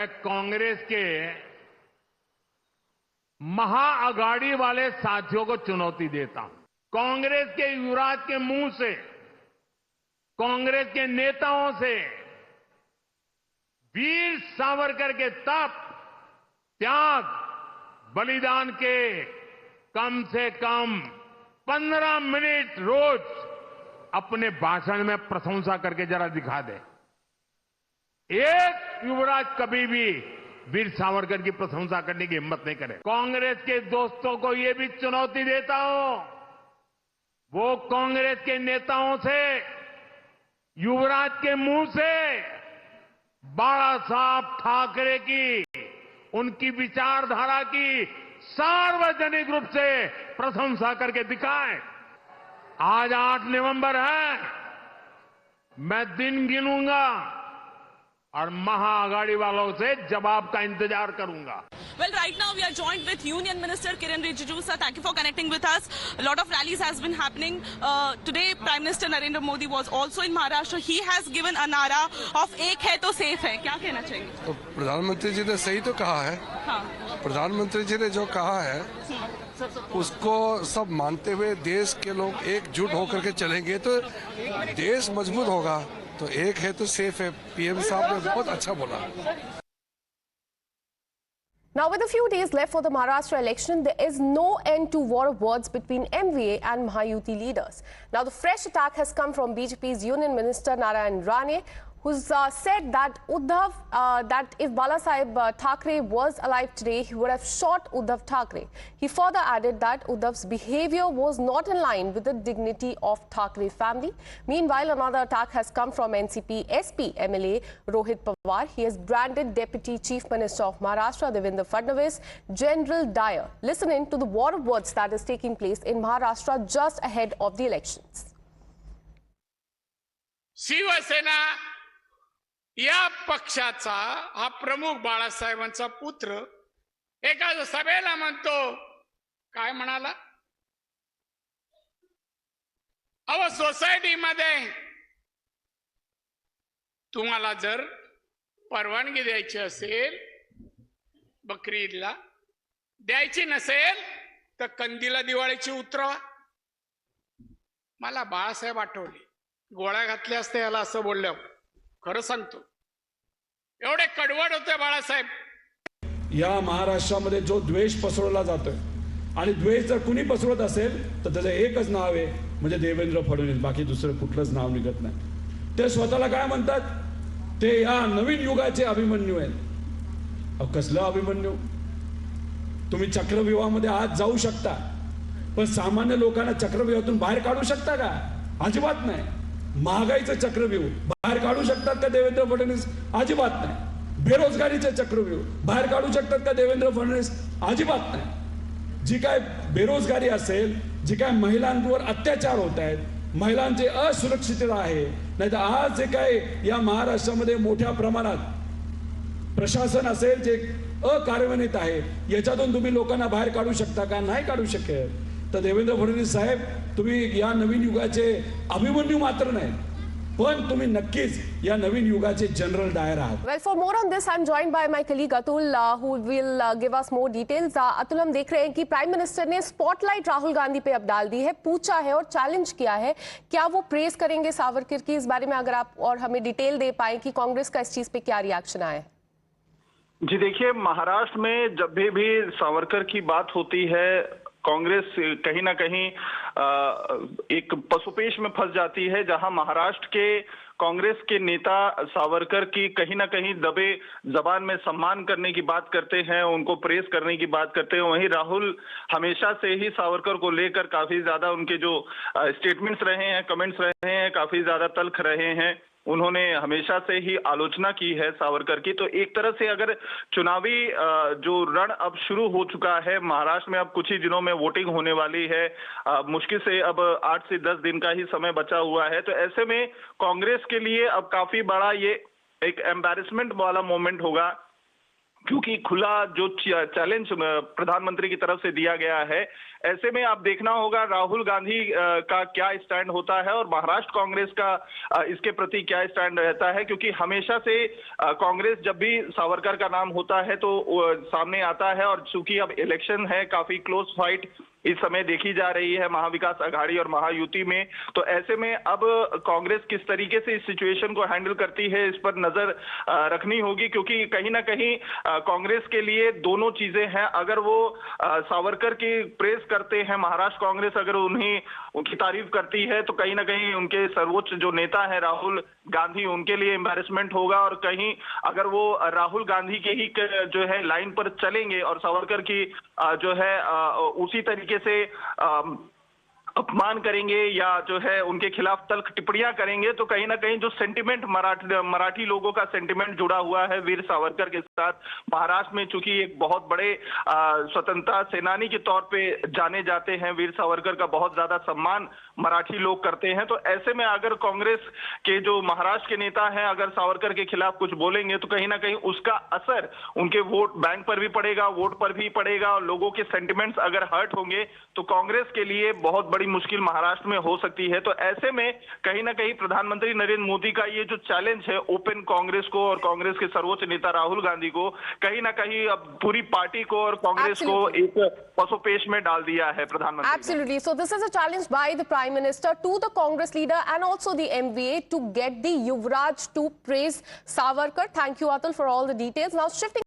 कांग्रेस के महाअघाड़ी वाले साथियों को चुनौती देता हूं। कांग्रेस के युवराज के मुंह से, कांग्रेस के नेताओं से वीर सावरकर के तप, त्याग, बलिदान के कम से कम 15 मिनट रोज अपने भाषण में प्रशंसा करके जरा दिखा दे। एक युवराज कभी भी वीर सावरकर की प्रशंसा करने की हिम्मत नहीं करे। कांग्रेस के दोस्तों को यह भी चुनौती देता हूं, वो कांग्रेस के नेताओं से, युवराज के मुंह से बाला साहब ठाकरे की, उनकी विचारधारा की सार्वजनिक रूप से प्रशंसा करके दिखाएं। आज 8 नवंबर है, मैं दिन गिनूंगा और महाअघाड़ी वालों से जवाब का इंतजार करूंगा। Well, right now we are joined with Union Minister Kiren Rijiju. Sir, thank you for connecting with us. A lot of rallies has been happening. Today, Prime Minister Narendra Modi was also in Maharashtra. He has given a nara of "एक है तो safe है." क्या कहना चाहिए? तो प्रधानमंत्री जी ने सही तो कहा है। हाँ। प्रधानमंत्री जी ने जो कहा है उसको सब मानते हुए देश के लोग एकजुट होकर के चलेंगे तो देश मजबूत होगा। तो एक है तो सेफ है, पीएम साहब ने बहुत अच्छा बोला। Now, with a few days left for the Maharashtra election, there is no end to war of words between MVA and Mahayuti leaders. Now, the fresh attack has come from BJP's Union Minister Narayan Rane, who's said that that if Balasaheb Thackeray was alive today, he would have shot Uddhav Thackeray. He further added that Uddhav's behavior was not in line with the dignity of Thackeray family. Meanwhile, another attack has come from NCP SP MLA Rohit Pawar. He has branded Deputy Chief Minister of Maharashtra Devendra Fadnavis General Dyer. Listen in to the war of words that is taking place in Maharashtra just ahead of the elections. Shiv Sena या पक्षाचा हा प्रमुख बाळासाहेबांचा पुत्र एका सभेला म्हणतो, काय म्हणाला, अहो सोसायटीमध्ये तुम्हाला जर परवानगी द्यायची असेल, बकरी ईदला द्यायची नसेल तर कंदीला दिवाळीची उतरवा. मला बाळासाहेब आठवले, गोळ्या घातल्या असते याला असं बोलल्यावर. खरं सांगतो, एवढे कडवड होते बाळासाहेब. या महाराष्ट्रामध्ये जो द्वेष पसरवला जातोय आणि द्वेष जर कुणी पसरवत असेल तर त्याचं एकच नाव आहे, म्हणजे देवेंद्र फडणवीस. बाकी दुसरं कुठलंच नाव निघत नाही. ते स्वतःला काय म्हणतात, ते या नवीन युगाचे अभिमन्यू आहेत. कसलं अभिमन्यू? तुम्ही चक्रव्यूहामध्ये आज जाऊ शकता, पण सामान्य लोकांना चक्रव्यूहातून बाहेर काढू शकता का? अजिबात नाही. महागाईचं चक्रव्यूह बाहेर काढू शकतात का देवेंद्र फडणवीस? अजिबात नाही. बेरोजगारीचे चक्रव्यूह बाहेर काढू शकतात का देवेंद्र फडणवीस? अजिबात नाही. जी काय बेरोजगारी असेल, जी काय महिलांवर अत्याचार होत आहेत, महिलांची असुरक्षितता आहे, नाही तर आज जे काय या महाराष्ट्रामध्ये मोठ्या प्रमाणात प्रशासन असेल जे अकार्यन्वित आहे, याच्यातून तुम्ही लोकांना बाहेर काढू शकता का? नाही काढू शकेल. तर देवेंद्र फडणवीस साहेब, तुम्ही या नवीन युगाचे अभिमन्यू मात्र नाही, पण तुम्ही नक्कीच या नवीन युगाचे जनरल डायर आहात. Well, for more on this, I'm joined by my colleague Atul, who will give us more details. Atul, हम देख रहे हैं कि प्राइम मिनिस्टर ने स्पॉटलाइट राहुल गांधी पे अब डाल दी है, पूछा है और चैलेंज किया है. क्या वो प्रेज करेंगे सावरकर की? इस बारे में अगर आप और हमें डिटेल दे पाए कि कांग्रेस का इस चीज पे क्या रिएक्शन आया है. जी देखिए, महाराष्ट्र में जब भी सावरकर की बात होती है, कांग्रेस कहीं ना कहीं एक पसुपेश में फंस जाती है, जहां महाराष्ट्र के कांग्रेस के नेता सावरकर की कहीं ना कहीं दबे जबान में सम्मान करने की बात करते हैं, उनको प्रेस करने की बात करते हैं. वहीं राहुल हमेशा से ही सावरकर को लेकर काफी ज्यादा उनके जो स्टेटमेंट्स रहे हैं, कमेंट्स रहे हैं, काफी ज्यादा तल्ख रहे हैं. उन्होंने हमेशा से ही आलोचना की है सावरकर की. तो एक तरह से अगर चुनावी जो रण अब शुरू हो चुका है महाराष्ट्र में, अब कुछ ही दिनों में वोटिंग होने वाली है, मुश्किल से अब 8 से 10 दिन का ही समय बचा हुआ है. तो ऐसे में कांग्रेस के लिए अब काफी बड़ा ये एक एम्बैरेसमेंट वाला मोमेंट होगा क्योंकि खुला जो चैलेंज प्रधानमंत्री की तरफ से दिया गया है, ऐसे में आप देखना होगा राहुल गांधी का क्या स्टैंड होता है और महाराष्ट्र कांग्रेस का इसके प्रति क्या स्टैंड रहता है, क्योंकि हमेशा से कांग्रेस जब भी सावरकर का नाम होता है तो सामने आता है। और चूंकि अब इलेक्शन है, काफी क्लोज फाइट इस समय देखी जा रही है महाविकास अघाड़ी और महायुति में, तो ऐसे में अब कांग्रेस किस तरीके से इस सिचुएशन को हैंडल करती है इस पर नजर रखनी होगी, क्योंकि कहीं ना कहीं कांग्रेस के लिए दोनों चीजें हैं। अगर वो सावरकर की प्रेस करते हैं, महाराष्ट्र कांग्रेस अगर उनकी तारीफ करती है, तो कहीं ना कहीं उनके सर्वोच्च जो नेता है राहुल गांधी, उनके लिए एम्बैरेसमेंट होगा। और कहीं अगर वो राहुल गांधी के ही जो है लाइन पर चलेंगे और सावरकर की जो है उसी तरीके से अपमान करेंगे या जो है उनके खिलाफ तल्ख टिप्पणियां करेंगे, तो कहीं ना कहीं जो सेंटिमेंट मराठी लोगों का सेंटिमेंट जुड़ा हुआ है वीर सावरकर के साथ, महाराष्ट्र में चूंकि एक बहुत बड़े स्वतंत्रता सेनानी के तौर पे जाने जाते हैं, वीर सावरकर का बहुत ज्यादा सम्मान मराठी लोग करते हैं। तो ऐसे में अगर कांग्रेस के जो महाराष्ट्र के नेता हैं अगर सावरकर के खिलाफ कुछ बोलेंगे, तो कहीं ना कहीं उसका असर उनके वोट बैंक पर भी पड़ेगा, वोट पर भी पड़ेगा, और लोगों के सेंटिमेंट्स अगर हर्ट होंगे तो कांग्रेस के लिए बहुत बड़ी मुश्किल महाराष्ट्र में हो सकती है। तो ऐसे में कहीं ना कहीं प्रधानमंत्री नरेंद्र मोदी का ये जो चैलेंज है ओपन कांग्रेस को और कांग्रेस के सर्वोच्च नेता राहुल गांधी को, कहीं ना कहीं अब पूरी पार्टी को और कांग्रेस को एक पसोपेश में डाल दिया है प्रधानमंत्री। Absolutely. So this is a challenge by the Prime Minister to the Congress leader and also the MVA to get the Yuvraj to praise Savarkar. Thank you, Atul, for all the details. Now shifting